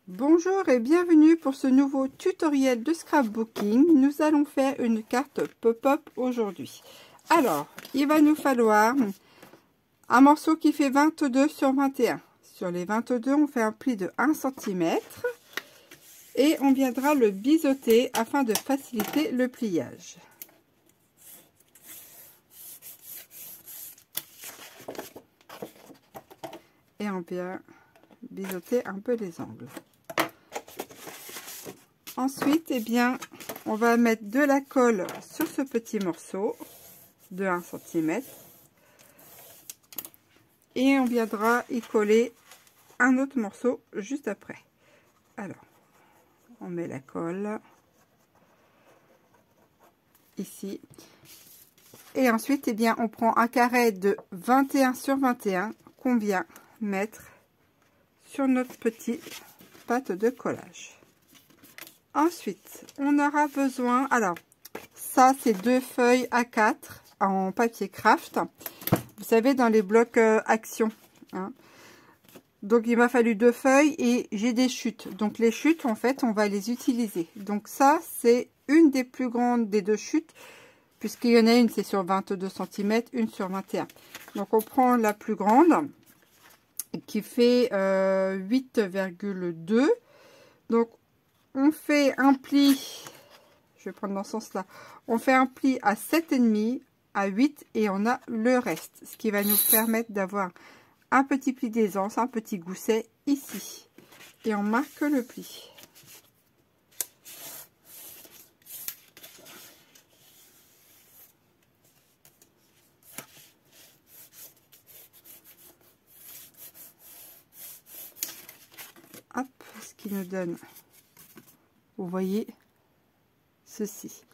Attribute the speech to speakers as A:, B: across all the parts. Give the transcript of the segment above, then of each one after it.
A: Bonjour et bienvenue pour ce nouveau tutoriel de scrapbooking. Nous allons faire une carte pop-up aujourd'hui. Alors, il va nous falloir un morceau qui fait 22 sur 21. Sur les 22, on fait un pli de 1 cm et on viendra le biseauter afin de faciliter le pliage. Et on vient biseauter un peu les angles. Ensuite, eh bien, on va mettre de la colle sur ce petit morceau de 1 cm. Et on viendra y coller un autre morceau juste après. Alors, on met la colle ici. Et ensuite, eh bien, on prend un carré de 21 sur 21 qu'on vient mettre sur notre petite pâte de collage. Ensuite, on aura besoin, alors, ça c'est 2 feuilles A4 en papier craft. Vous savez, dans les blocs action. Hein. Donc, il m'a fallu 2 feuilles et j'ai des chutes. Donc, les chutes, en fait, on va les utiliser. Donc, ça, c'est une des plus grandes des 2 chutes, puisqu'il y en a une, c'est sur 22 cm, une sur 21. Donc, on prend la plus grande, qui fait 8,2. Donc, on fait un pli, je vais prendre dans ce sens-là, on fait un pli à 7,5, à 8 et on a le reste. Ce qui va nous permettre d'avoir un petit pli d'aisance, un petit gousset ici. Et on marque le pli. Hop, ce qui nous donne, vous voyez, ceci.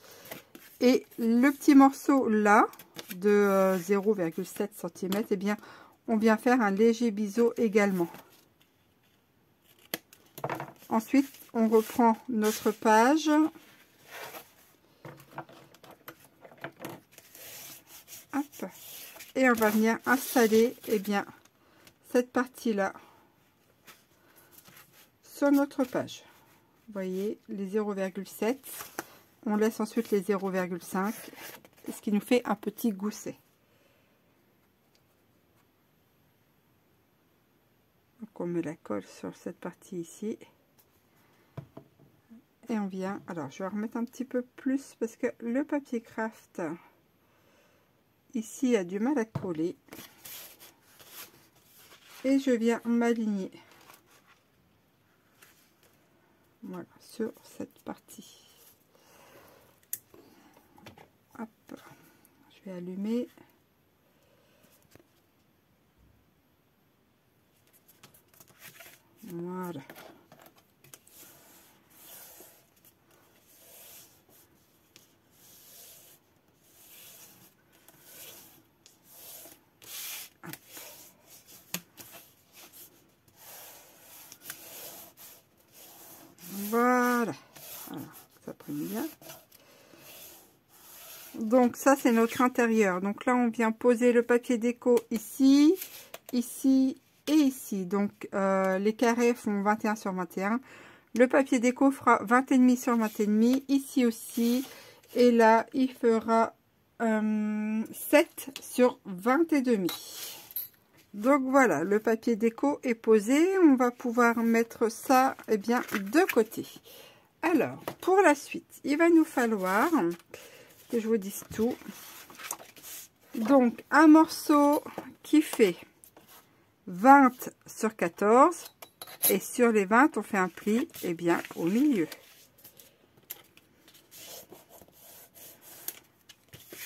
A: Et le petit morceau là, de 0,7 cm, eh bien, on vient faire un léger biseau également. Ensuite, on reprend notre page. Hop, et on va venir installer, eh bien, cette partie-là sur notre page. Vous voyez, les 0,7. On laisse ensuite les 0,5, ce qui nous fait un petit gousset. Donc on met la colle sur cette partie ici. Et on vient, alors je vais remettre un petit peu plus parce que le papier craft ici a du mal à coller. Et je viens m'aligner. Voilà, sur cette partie. Hop, je vais allumer. Voilà. Hop. Voilà. Alors, ça prenne bien. Donc ça c'est notre intérieur. Donc là on vient poser le papier déco ici, ici et ici. Donc les carrés font 21 sur 21. Le papier déco fera 20,5 sur 20,5. Ici aussi. Et là il fera 7 sur 22,5. Donc voilà, le papier déco est posé. On va pouvoir mettre ça eh bien de côté. Alors pour la suite, il va nous falloir que je vous dise tout. Donc un morceau qui fait 20 sur 14 et sur les 20 on fait un pli et bien au milieu.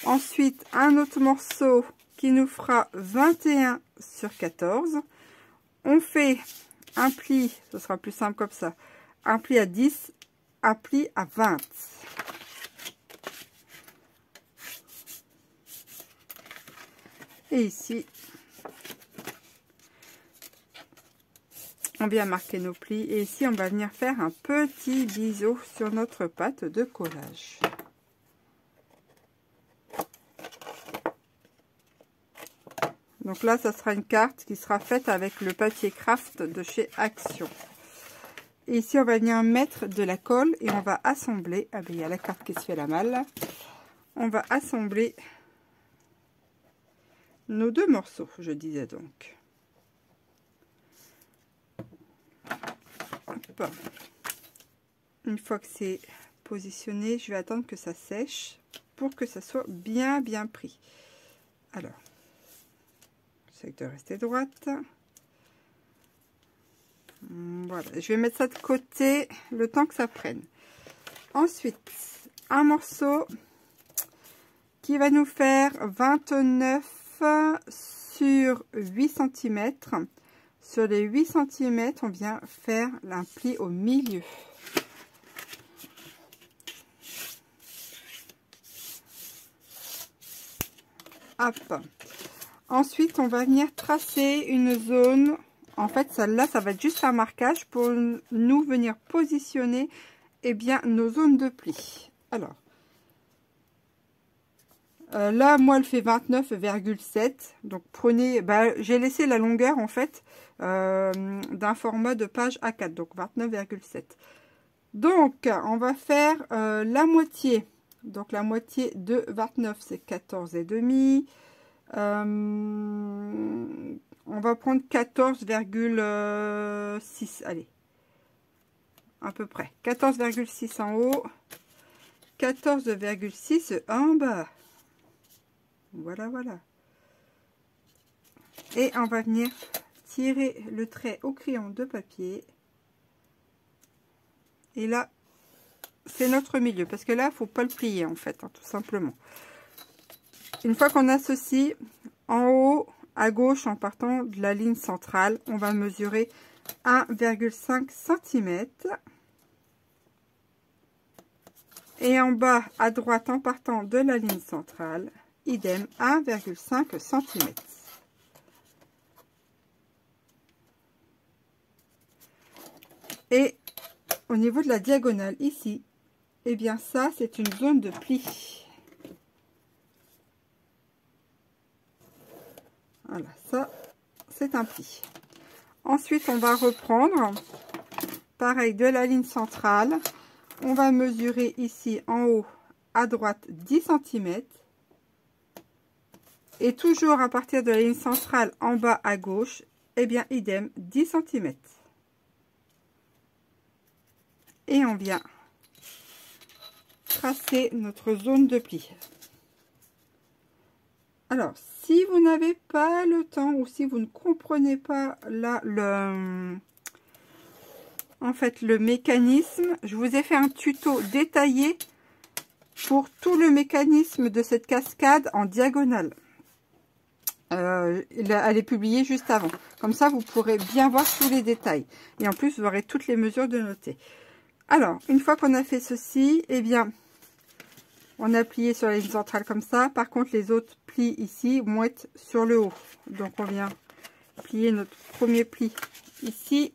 A: Ensuite un autre morceau qui nous fera 21 sur 14. On fait un pli, ce sera plus simple comme ça, un pli à 10, un pli à 20. Et ici, on vient marquer nos plis. Et ici, on va venir faire un petit biseau sur notre pâte de collage. Donc là, ça sera une carte qui sera faite avec le papier craft de chez Action. Et ici, on va venir mettre de la colle et on va assembler. Ah ben, il y a la carte qui se fait la malle. On va assembler nos deux morceaux, je disais donc. Hop. Une fois que c'est positionné, je vais attendre que ça sèche pour que ça soit bien pris. Alors, j'essaie de rester droite. Voilà, je vais mettre ça de côté le temps que ça prenne. Ensuite, un morceau qui va nous faire 29 sur 8 cm. Sur les 8 cm, on vient faire un pli au milieu. Hop. Ensuite, on va venir tracer une zone. En fait, celle-là, ça va être juste un marquage pour nous venir positionner bien, nos zones de pli. Alors, là, moi, elle fait 29,7. Donc, prenez... j'ai laissé la longueur, en fait, d'un format de page A4. Donc, 29,7. Donc, on va faire la moitié. Donc, la moitié de 29, c'est 14,5. On va prendre 14,6. Allez. À peu près. 14,6 en haut. 14,6 en bas. Voilà, voilà. Et on va venir tirer le trait au crayon de papier. Et là, c'est notre milieu. Parce que là, il ne faut pas le plier, en fait, hein, tout simplement. Une fois qu'on a ceci, en haut, à gauche, en partant de la ligne centrale, on va mesurer 1,5 cm. Et en bas, à droite, en partant de la ligne centrale, idem, 1,5 cm. Et au niveau de la diagonale, ici, eh bien ça, c'est une zone de pli. Voilà, ça, c'est un pli. Ensuite, on va reprendre, pareil, de la ligne centrale. On va mesurer ici, en haut, à droite, 10 cm. Et toujours à partir de la ligne centrale, en bas, à gauche, eh bien, idem, 10 cm. Et on vient tracer notre zone de pli. Alors, si vous n'avez pas le temps ou si vous ne comprenez pas là en fait le mécanisme, je vous ai fait un tuto détaillé pour tout le mécanisme de cette cascade en diagonale. Elle est publiée juste avant. Comme ça, vous pourrez bien voir tous les détails. Et en plus, vous aurez toutes les mesures de noter. Alors, une fois qu'on a fait ceci, eh bien, on a plié sur la ligne centrale comme ça. Par contre, les autres plis ici vont être sur le haut. Donc, on vient plier notre premier pli ici.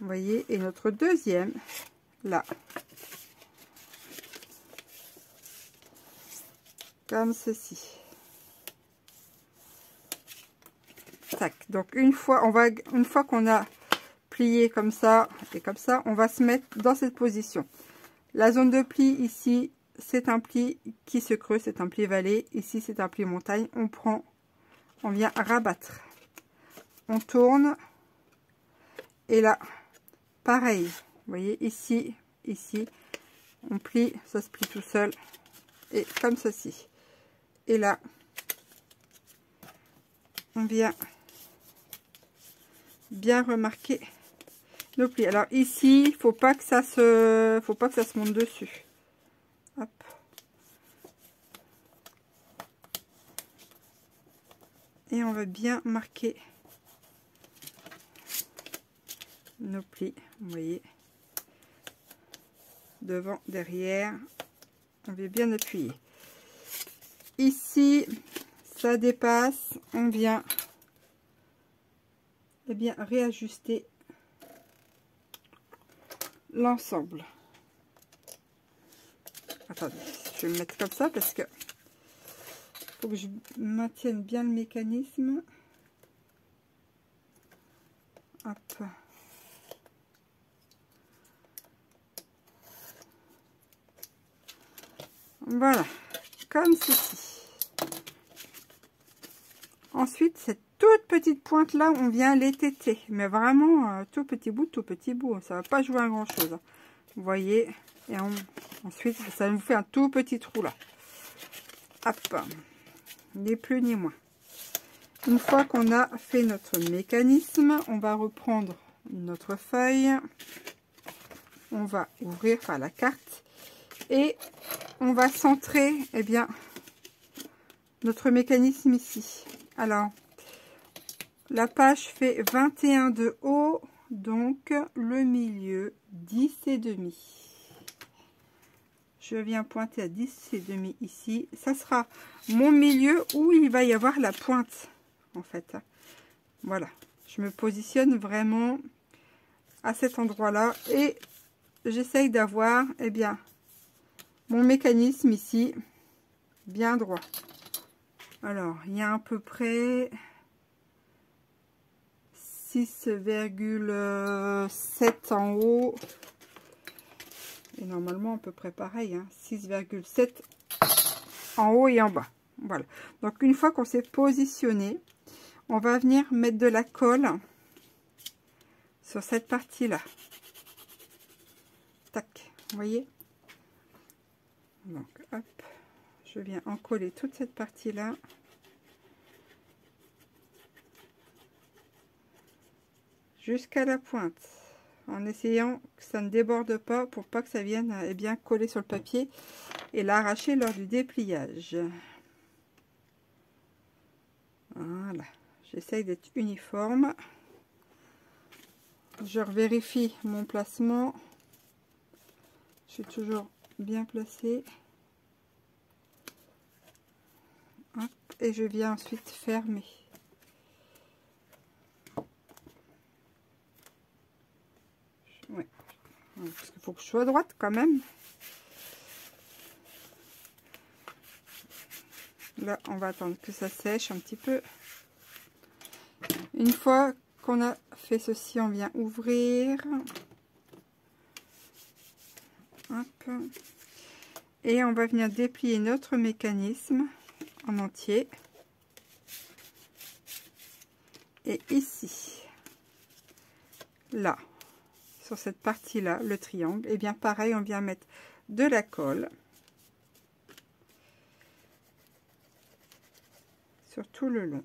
A: Vous voyez, et notre deuxième là. Comme ceci. Tac. Donc, une fois qu'on a plié comme ça et comme ça, on va se mettre dans cette position. La zone de pli ici, c'est un pli qui se creuse, c'est un pli vallée. Ici, c'est un pli montagne. On vient rabattre. On tourne. Et là, pareil. Vous voyez, ici, on plie, ça se plie tout seul. Et comme ceci. Et là, on vient bien remarquer nos plis. Alors ici, il faut pas que ça se monte dessus. Hop. Et on va bien marquer nos plis. Vous voyez, devant, derrière, on vient bien appuyer. Ici, ça dépasse, on vient bien réajuster l'ensemble. Attendez, je vais me mettre comme ça parce que faut que je maintienne bien le mécanisme. Hop. Voilà, comme ceci. Ensuite, cette toute petite pointe là, on vient l'étêter, mais vraiment tout petit bout, ça va pas jouer à grand chose. Vous voyez, et ensuite, ça nous fait un tout petit trou là. Hop, ni plus ni moins. Une fois qu'on a fait notre mécanisme, on va reprendre notre feuille, on va ouvrir enfin la carte et on va centrer notre mécanisme ici. Alors, la page fait 21 de haut, donc le milieu 10 et demi. Je viens pointer à 10 et demi ici. Ça sera mon milieu où il va y avoir la pointe, en fait. Voilà, je me positionne vraiment à cet endroit-là et j'essaye d'avoir, mon mécanisme ici bien droit. Alors, il y a à peu près 6,7 en haut. Et normalement, à peu près pareil, hein, 6,7 en haut et en bas. Voilà. Donc, une fois qu'on s'est positionné, on va venir mettre de la colle sur cette partie-là. Tac, vous voyez? Donc, hop, je viens en coller toute cette partie-là. Jusqu'à la pointe, en essayant que ça ne déborde pas pour pas que ça vienne bien coller sur le papier et l'arracher lors du dépliage. Voilà, j'essaye d'être uniforme. Je vérifie mon placement. Je suis toujours bien placée. Hop, et je viens ensuite fermer. Ouais. Parce qu'il faut que je sois droite quand même. Là, on va attendre que ça sèche un petit peu. Une fois qu'on a fait ceci, on vient ouvrir. Hop. Et on va venir déplier notre mécanisme en entier. Et ici, là, sur cette partie-là, le triangle, et bien pareil, on vient mettre de la colle sur tout le long.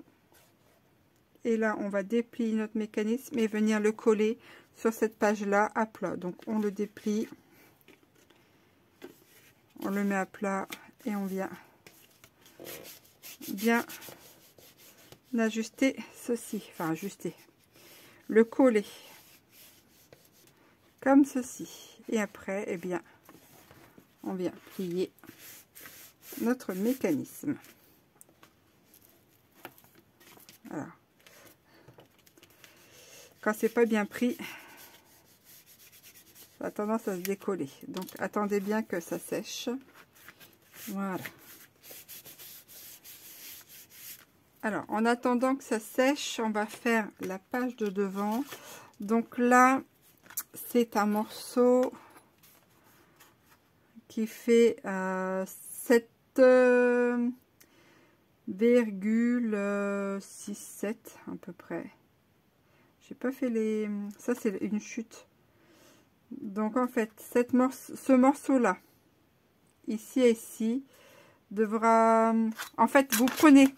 A: Et là, on va déplier notre mécanisme et venir le coller sur cette page-là à plat. Donc, on le déplie, on le met à plat et on vient bien ajuster ceci. Enfin, ajuster. Le coller comme ceci. Et après, on vient plier notre mécanisme. Voilà. Quand c'est pas bien pris, ça a tendance à se décoller. Donc attendez bien que ça sèche. Voilà. Alors en attendant que ça sèche, on va faire la page de devant. Donc là, c'est un morceau qui fait 7,67 à peu près. J'ai pas fait les... Ça, c'est une chute. Donc, en fait, ce morceau-là, ici et ici, devra... En fait, vous prenez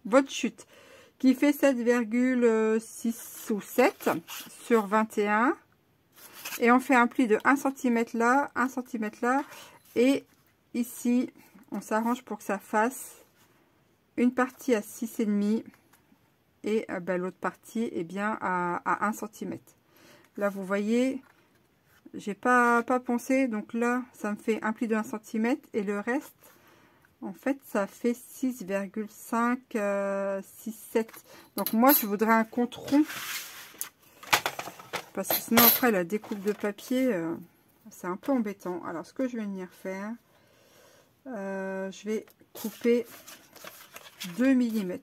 A: votre chute qui fait 7,6 ou 7 sur 21. Et on fait un pli de 1 cm là, 1 cm là. Et ici, on s'arrange pour que ça fasse une partie à 6,5 et l'autre partie à 1 cm. Là vous voyez, j'ai pas poncé, donc là ça me fait un pli de 1 cm et le reste en fait ça fait 6,5 6,7. Donc moi je voudrais un compte rond parce que sinon après la découpe de papier c'est un peu embêtant. Alors ce que je vais venir faire, je vais couper 2 mm.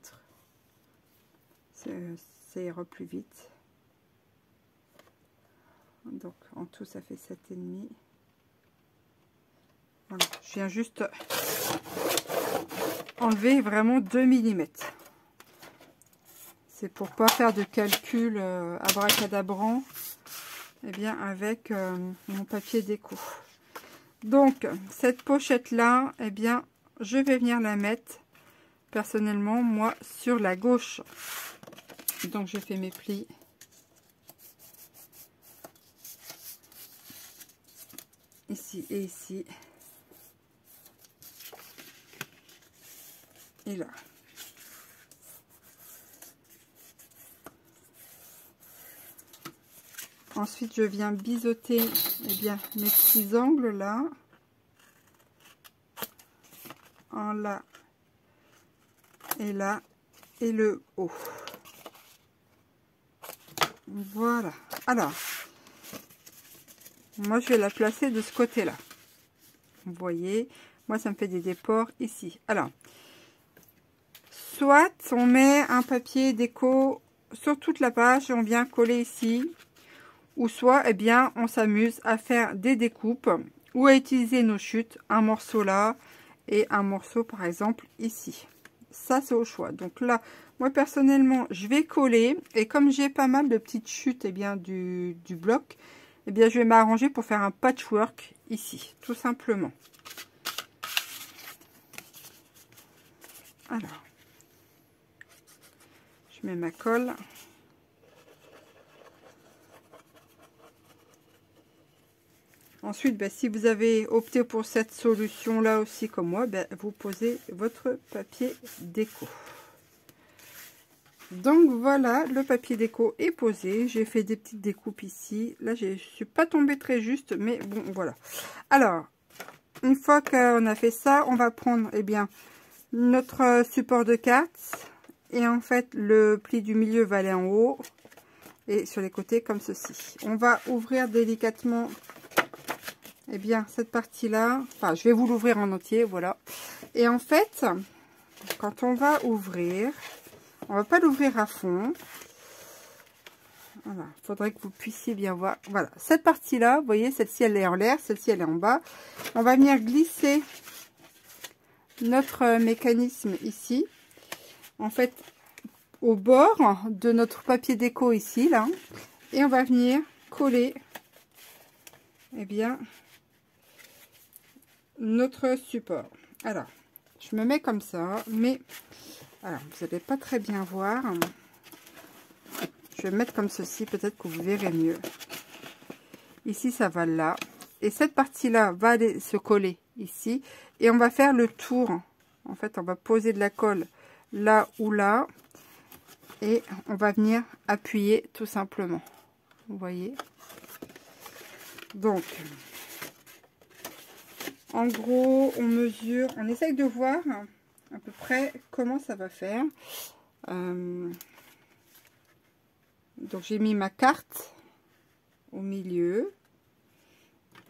A: Ça ira plus vite. Donc en tout ça fait 7,5. Voilà, je viens juste enlever vraiment 2 mm. C'est pour pas faire de calcul abracadabrant, eh bien avec mon papier déco. Donc cette pochette là, eh bien je vais venir la mettre personnellement moi sur la gauche. Donc je fais mes plis. Ici et ici. Et là. Ensuite, je viens biseauter eh bien, mes petits angles là. En là. Et là. Et le haut. Voilà. Alors, moi, je vais la placer de ce côté-là. Vous voyez, moi, ça me fait des déports ici. Alors, soit on met un papier déco sur toute la page et on vient coller ici. Ou soit, eh bien, on s'amuse à faire des découpes ou à utiliser nos chutes, un morceau là et un morceau, par exemple, ici. Ça, c'est au choix. Donc là, moi, personnellement, je vais coller. Et comme j'ai pas mal de petites chutes eh bien, du bloc, eh bien, je vais m'arranger pour faire un patchwork ici, tout simplement. Alors, je mets ma colle. Ensuite, ben, si vous avez opté pour cette solution là aussi comme moi, ben, vous posez votre papier déco. Donc voilà, le papier déco est posé. J'ai fait des petites découpes ici. Là, je ne suis pas tombée très juste, mais bon, voilà. Alors, une fois qu'on a fait ça, on va prendre eh bien, notre support de cartes. Et en fait, le pli du milieu va aller en haut. Et sur les côtés, comme ceci. On va ouvrir délicatement eh bien, cette partie-là. Enfin, je vais vous l'ouvrir en entier, voilà. Et en fait, quand on va ouvrir... On va pas l'ouvrir à fond. Voilà, il faudrait que vous puissiez bien voir. Voilà, cette partie-là, vous voyez, celle-ci, elle est en l'air, celle-ci, elle est en bas. On va venir glisser notre mécanisme ici. En fait, au bord de notre papier déco ici, là. Et on va venir coller, eh bien, notre support. Alors, je me mets comme ça, mais... Alors, vous n'allez pas très bien voir. Je vais mettre comme ceci, peut-être que vous verrez mieux. Ici, ça va là. Et cette partie-là va aller se coller ici. Et on va faire le tour. En fait, on va poser de la colle là ou là. Et on va venir appuyer tout simplement. Vous voyez? Donc, en gros, on mesure, on essaye de voir à peu près comment ça va faire. Donc j'ai mis ma carte au milieu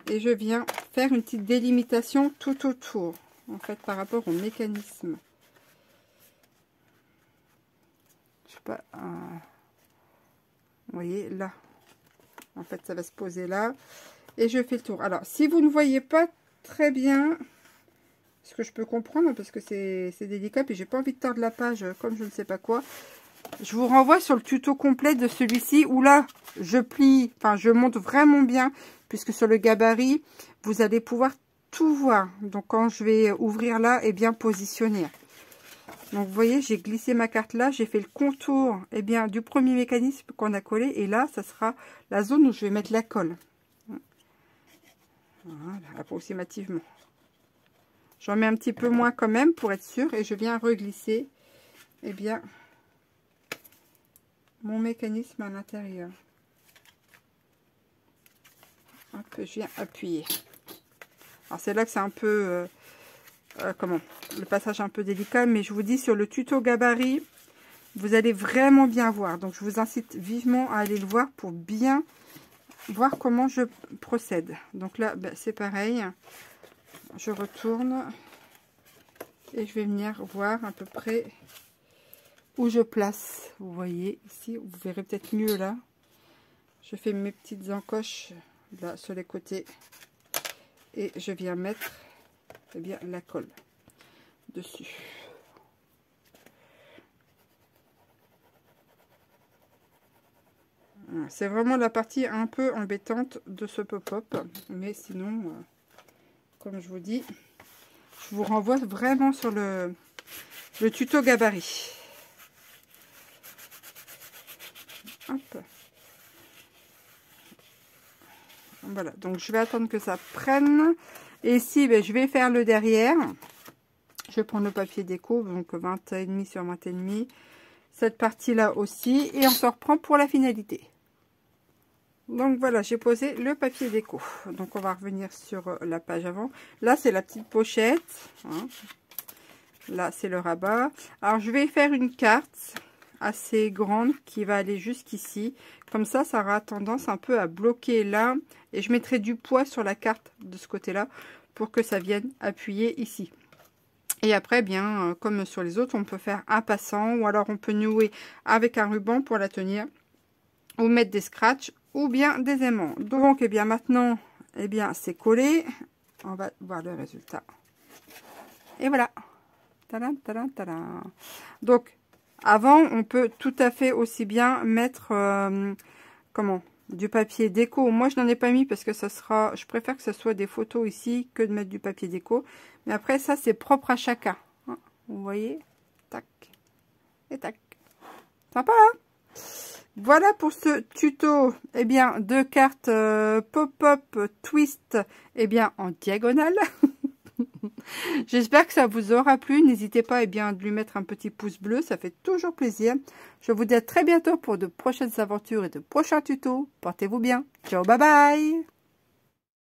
A: et je viens faire une petite délimitation tout autour, en fait, par rapport au mécanisme. Je sais pas, vous voyez là, en fait ça va se poser là et je fais le tour. Alors si vous ne voyez pas très bien, ce que je peux comprendre parce que c'est délicat et j'ai pas envie de tordre la page comme je ne sais pas quoi, je vous renvoie sur le tuto complet de celui-ci où là je plie, enfin je monte vraiment bien puisque sur le gabarit vous allez pouvoir tout voir. Donc quand je vais ouvrir là et bien positionner. Donc vous voyez, j'ai glissé ma carte là, j'ai fait le contour eh bien du premier mécanisme qu'on a collé et là ça sera la zone où je vais mettre la colle. Voilà, approximativement. J'en mets un petit peu moins quand même pour être sûr et je viens reglisser eh bien mon mécanisme à l'intérieur. Hop, je viens appuyer. Alors c'est là que c'est un peu comment, le passage un peu délicat, mais je vous dis sur le tuto gabarit vous allez vraiment bien voir. Donc je vous incite vivement à aller le voir pour bien voir comment je procède. Donc là ben, c'est pareil, je retourne et je vais venir voir à peu près où je place. Vous voyez ici, vous verrez peut-être mieux là. je fais mes petites encoches là sur les côtés et je viens mettre bien la colle dessus. C'est vraiment la partie un peu embêtante de ce pop-up, mais sinon, comme je vous dis, je vous renvoie vraiment sur le tuto gabarit. Hop. Voilà, donc je vais attendre que ça prenne. Et ici, ben, je vais faire le derrière. Je vais prendre le papier déco, donc 20,5 sur 20,5. Cette partie-là aussi. Et on se reprend pour la finalité. Donc voilà, j'ai posé le papier déco. Donc on va revenir sur la page avant. Là, c'est la petite pochette. Hein. Là, c'est le rabat. Alors, je vais faire une carte assez grande qui va aller jusqu'ici. Comme ça aura tendance un peu à bloquer là. Et je mettrai du poids sur la carte de ce côté-là pour que ça vienne appuyer ici. Et après, bien, comme sur les autres, on peut faire un passant ou alors on peut nouer avec un ruban pour la tenir ou mettre des scratchs ou bien des aimants. Donc, eh bien, maintenant, eh bien, c'est collé. On va voir le résultat. Et voilà. Tadam, tadam, tadam. Donc, avant, on peut tout à fait aussi bien mettre, du papier déco. Moi, je n'en ai pas mis parce que ça sera, je préfère que ce soit des photos ici que de mettre du papier déco. Mais après, ça, c'est propre à chacun. Vous voyez? Tac. Et tac. Sympa, hein? Voilà pour ce tuto, eh bien, de cartes pop-up twist, eh bien, en diagonale. J'espère que ça vous aura plu. N'hésitez pas, eh bien, de lui mettre un petit pouce bleu, ça fait toujours plaisir. Je vous dis à très bientôt pour de prochaines aventures et de prochains tutos. Portez-vous bien. Ciao, bye bye.